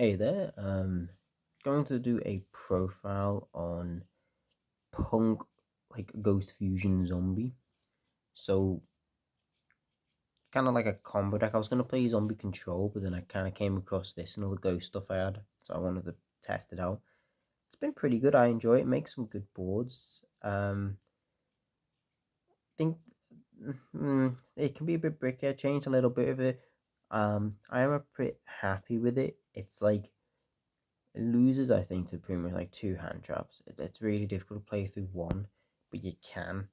Hey there, going to do a profile on Punk, like Ghost Fusion Zombie. So, kind of like a combo deck. I was going to play Zombie Control, but then I kind of came across this and all the ghost stuff I had, so I wanted to test it out. It's been pretty good. I enjoy it. Makes some good boards. Think it can be a bit bricky. I changed a little bit of it. I am a pretty happy with it. It's like it loses, I think, to pretty much like two hand traps. It's really difficult to play through one, but you can.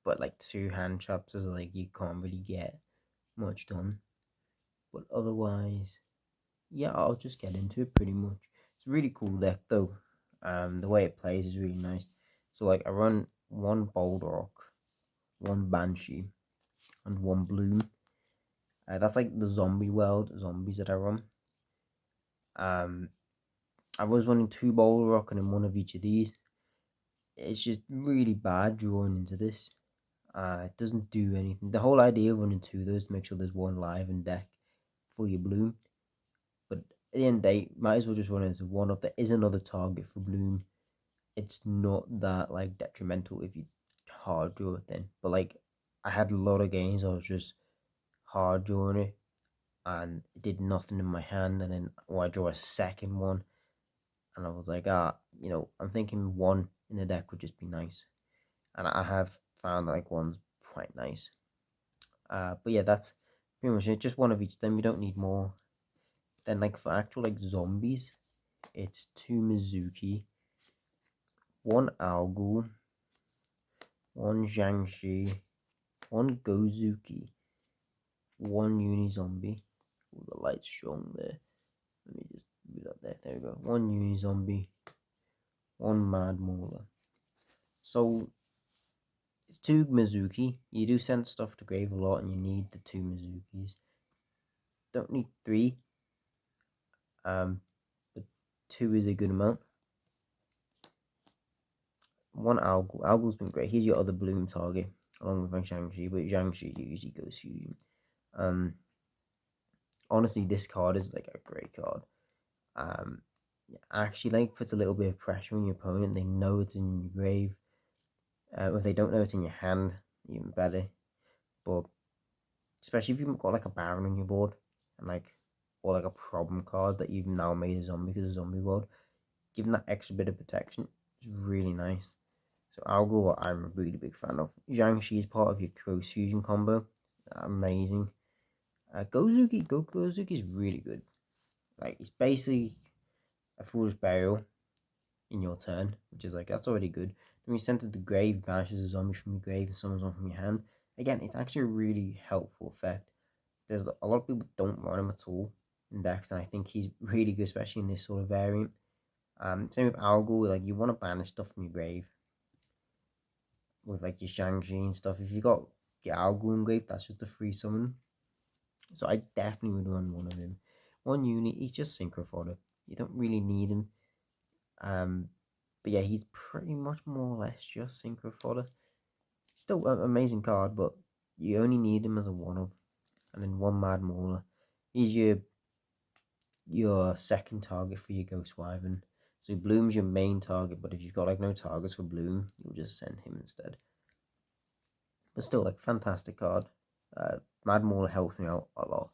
But like two hand traps is like you can't really get much done. But otherwise, yeah, I'll just get into it pretty much. It's a really cool deck though. The way it plays is really nice. So like I run one Bold Rock, one Banshee, and one Bloom. That's like the zombie world zombies that I run. Um, I was running two Bold Rock and then one of each of these. It's just really bad drawing into this. It doesn't do anything. The whole idea of running two of those is to make sure there's one live in deck for your Bloom. But at the end of the day, might as well just run it as a one off. There is another target for Bloom. It's not that like detrimental if you hard draw it then. But like I had a lot of games I was just hard drawing it and it did nothing in my hand, and then I draw a second one and I was like, I'm thinking one in the deck would just be nice. And I have found that like one's quite nice. But yeah, that's pretty much it. Just one of each of them. You don't need more. Then like for actual like zombies, it's two Mizuki, one Algul, one Jiangshi, one Gozuki, one Uni Zombie. Oh, the light's strong there. Let me just move that there. There we go. One Uni Zombie, one Mad Mauler. So it's two Mizuki. You do send stuff to grave a lot, and you need the two Mizukis. Don't need three. But two is a good amount. One Algul. Algul's been great. He's your other Bloom target, along with Zhangxi, but Zhangxi usually goes Fusion. Um, Honestly, this card is like a great card. Um, Actually, like puts a little bit of pressure on your opponent. They know it's in your grave. If they don't know it's in your hand, even better. But especially if you've got like a Baron on your board and like or like a problem card that you've now made a zombie because of zombie world, giving that extra bit of protection is really nice. So Algor, I'm a really big fan of. Jiangxi is part of your Cross Fusion combo. Amazing. Gozuki is really good. Like, it's basically a Foolish Burial in your turn, which is like, that's already good. Then you send to the grave, banishes a zombie from your grave and summons one from your hand. Again, it's actually a really helpful effect. There's a lot of people don't run him at all in decks, and I think he's really good, especially in this sort of variant. Same with Algor, like, you want to banish stuff from your grave with like your Shang-Chi and stuff. If you got your Algoon Grave, that's just a free summon. So I definitely would run one of him. One unit, he's just Synchro Fodder. You don't really need him. But yeah, he's pretty much more or less just Synchro Fodder. Still an amazing card, but you only need him as a one of. And then one Mad Mauler. He's your second target for your Ghost Wyvern. So Bloom's your main target, but if you've got like no targets for Bloom, you'll just send him instead. But still, like, fantastic card. Mad Mauler helps me out a lot.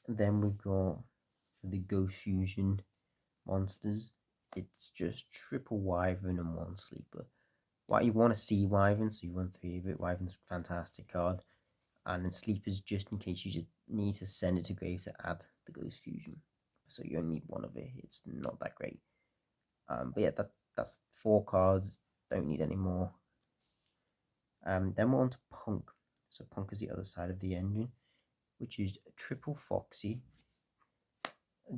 And then we've got for the Ghost Fusion monsters, it's just triple Wyvern and one Sleeper. Why you want to see Wyvern, so you run three of it. Wyvern's a fantastic card. And then Sleeper's just in case you just need to send it to grave to add the Ghost Fusion. So you only need one of it. It's not that great. But yeah, that's four cards. Don't need any more. Then we're on to Punk. So Punk is the other side of the engine, which is triple Foxy,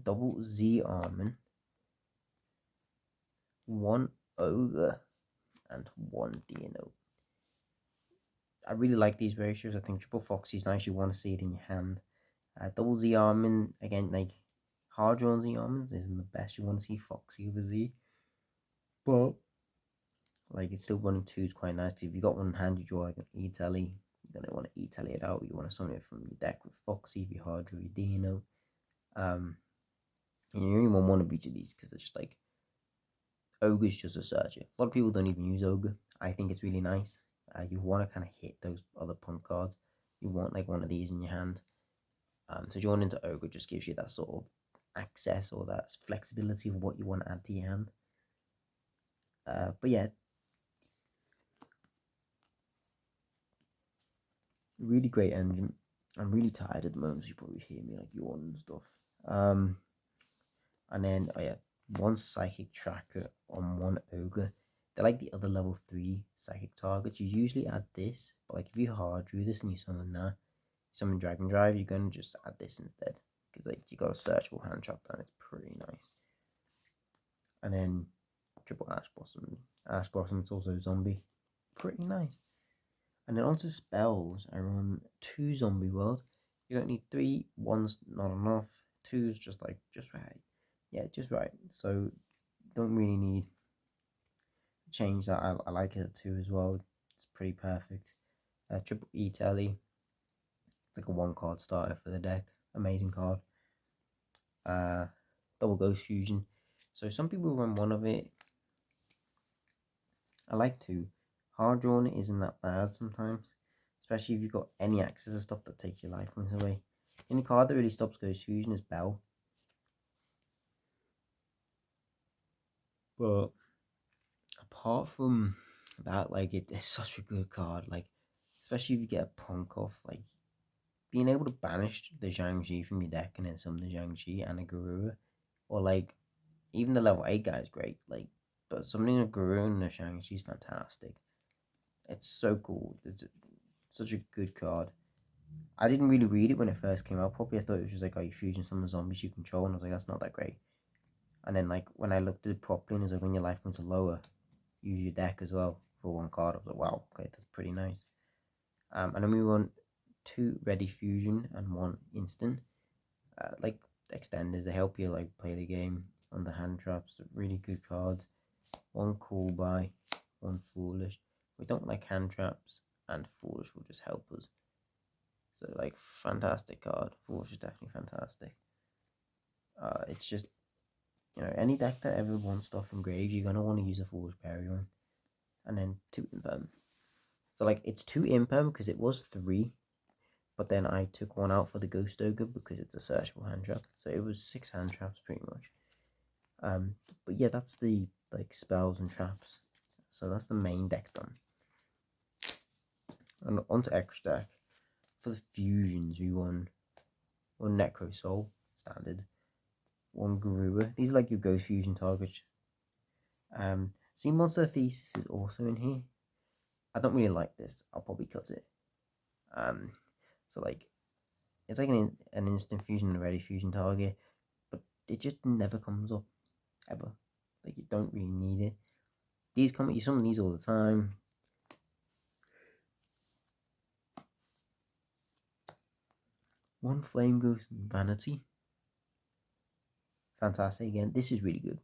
double Z Armin, one Ogre, and one Dino. I really like these ratios. I think triple Foxy is nice. You want to see it in your hand. Double Z Armin, again, like hard drawn Z Armins isn't the best. You want to see Foxy over Z. But like, it's still running two is quite nice. If you got one hand, you draw like an E-Telly. You're gonna want to E-Telly it out. You want to summon it from your deck with Foxy if you hard draw your Dino. And you only want one of each of these because they're just like Ogre's just a searcher. A lot of people don't even use Ogre. I think it's really nice. You want to kind of hit those other punk cards. You want like one of these in your hand. So joining into Ogre just gives you that sort of access or that flexibility of what you want to add to your hand. But yeah, really great engine. I'm really tired at the moment, so you probably hear me like yawn and stuff. And then oh yeah, one psychic tracker on one ogre. They're like the other level 3 psychic targets. You usually add this, but like if you hard drew this and you summon that, summon Dragon Drive, you're gonna just add this instead. Because like you got a searchable hand trap and it's pretty nice. And then triple Ash Blossom. Ash Blossom, it's also zombie. Pretty nice. And then onto spells, I run 2 zombie world. You don't need 3, 1's not enough, 2's just like just right. Yeah, just right. So don't really need to change that. I like it at 2 as well. It's pretty perfect. Triple E Telly. It's like a 1 card starter for the deck. Amazing card. Double Ghost Fusion. So some people run 1 of it. I like 2. Hard drawn isn't that bad sometimes, especially if you've got any access to stuff that takes your life points away. The only card that really stops Ghost Fusion is Bell. But apart from that, like it's such a good card. Like especially if you get a punk off, like being able to banish the Zhang from your deck and then summon the Zhang and a Garura, or like even the level 8 guy is great. Like, but summoning a Garura and a Zhang is fantastic. It's so cool. It's such a good card. I didn't really read it when it first came out. Probably I thought it was just like, oh, you fusion some of the zombies you control, and I was like, that's not that great. And then like when I looked at it properly, and it was like when your life points are lower, use your deck as well for 1 card. I was like, wow, okay, that's pretty nice. And then we run 2 ready fusion and 1 instant. Like extenders, they help you like play the game on the hand traps. Really good cards. 1 cool buy, 1 foolish. We don't like hand traps, and foolish will just help us. So like fantastic card. Foolish is definitely fantastic. It's just any deck that ever wants stuff from grave, you're gonna want to use a foolish berry on, and then 2 imperm. So like it's 2 imperm because it was 3, but then I took 1 out for the ghost ogre because it's a searchable hand trap. So it was 6 hand traps pretty much. But yeah, that's the like spells and traps. So that's the main deck done. And onto extra deck. For the fusions, we won 1 Necro Soul standard, 1 Garura. These are like your ghost fusion targets. See, Monster Thesis is also in here. I don't really like this. I'll probably cut it. So like it's like an instant fusion and a ready fusion target, but it just never comes up ever. Like you don't really need it. These come, you summon these all the time. One Flame Ghost Vanity. Fantastic again. This is really good.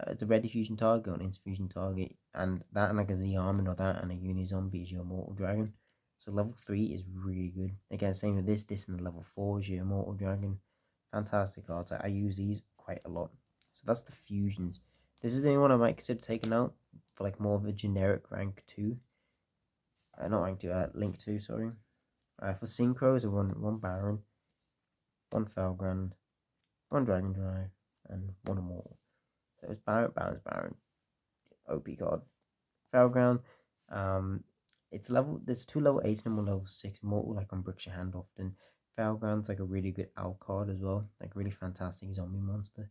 It's a ready fusion target or an instant fusion target, and that and like a Z Armin or that and a Uni Zombie is your Immortal Dragon. So level 3 is really good. Again, same with this and the level 4 is your Immortal Dragon. Fantastic cards. I use these quite a lot. So that's the fusions. This is the only one I might consider taking out for like more of a generic rank 2. Not rank 2, link 2, sorry. For Synchros, I run 1 Baron, 1 Felgrand, 1 Dragon Drive, and 1 Immortal. So it's Baron. OP card. Felground, it's level, there's 2 level 8s and 1 level 6. Immortal like on bricks your hand often. Felground's like a really good out card as well. Like a really fantastic zombie monster.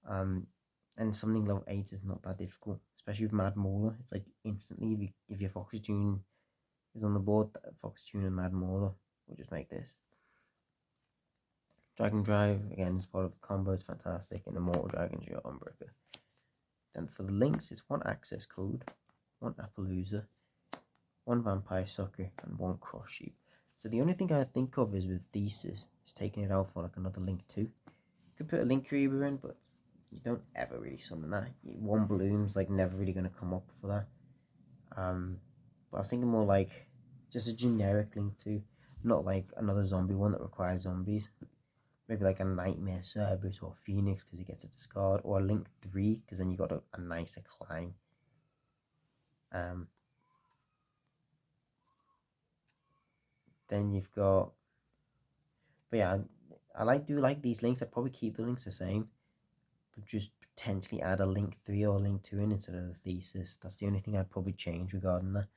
And something level 8 is not that difficult, especially with Mad Mauler. It's like instantly, if your Fox Tune is on the board, Fox Tune and Mad Mauler will just make this. Dragon Drive, again, is part of the combo, it's fantastic, and Immortal Dragon's your Unbreaker. Then for the links, it's 1 access code, 1 Appaloosa, 1 Vampire Sucker, and 1 Cross Sheep. So the only thing I think of is with Thesis, is taking it out for like another link 2. You could put a Link Reaver in, but you don't ever really summon that. 1 Bloom's like never really going to come up for that. But I was thinking more like just a generic link 2, not like another zombie one that requires zombies. maybe like a Nightmare Cerberus or Phoenix because it gets a discard, or a Link 3 because then you got a nicer climb. Um, then you've got, but yeah, do like these links. I'd probably keep the links the same, but just potentially add a Link 3 or Link 2 in instead of the Thesis. That's the only thing I'd probably change regarding that.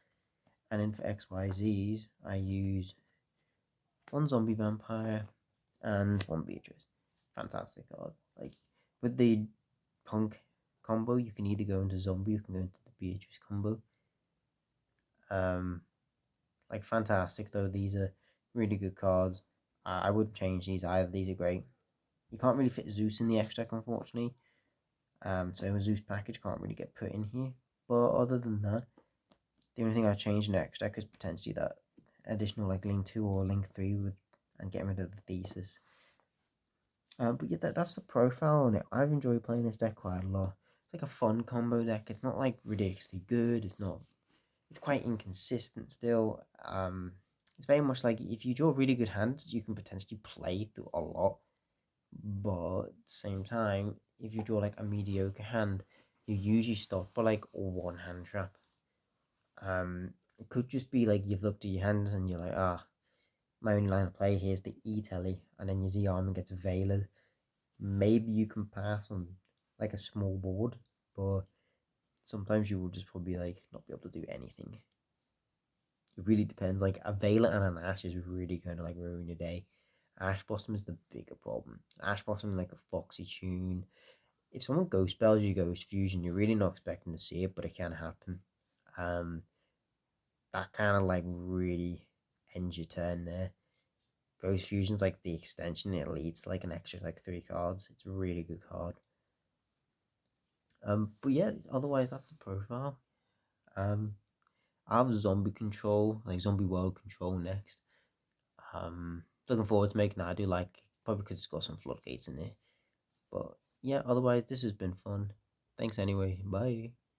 And then for XYZs, I use one Zombie Vampire and one Beatrice. Fantastic card. Like with the Punk combo, you can either go into Zombie, you can go into the Beatrice combo. Um, like fantastic though. These are really good cards. I wouldn't change these either. These are great. You can't really fit Zeus in the extra deck, unfortunately. So a Zeus package can't really get put in here. But other than that, the only thing I changed in the extra deck is potentially that additional like Link 2 or Link 3 with and getting rid of the Thesis. But yeah, that's the profile on it. I've enjoyed playing this deck quite a lot. It's like a fun combo deck. It's not like ridiculously good. It's not. It's quite inconsistent still. It's very much like if you draw really good hands, you can potentially play through a lot. But at the same time, if you draw like a mediocre hand, you usually stop for like one hand trap. It could just be like you've looked at your hands and you're like, my only line of play here is the E-Telly, and then your Z-Arm gets Veiled. Maybe you can pass on like a small board, but sometimes you will just probably like not be able to do anything. It really depends. Like a Veiler and an Ash is really going to like ruin your day. Ash Blossom is the bigger problem. Ash Blossom is like a Foxy tune. If someone ghost spells you Ghost Fusion, you're really not expecting to see it, but it can happen. Um, that kind of like really ends your turn there. Ghost Fusion's like the extension, it leads to like an extra like 3 cards. It's a really good card. But yeah, otherwise that's a profile. Um, I have zombie control, like zombie world control next. Looking forward to making that. I do like probably because it's got some floodgates in it. But yeah, otherwise this has been fun. Thanks anyway. Bye.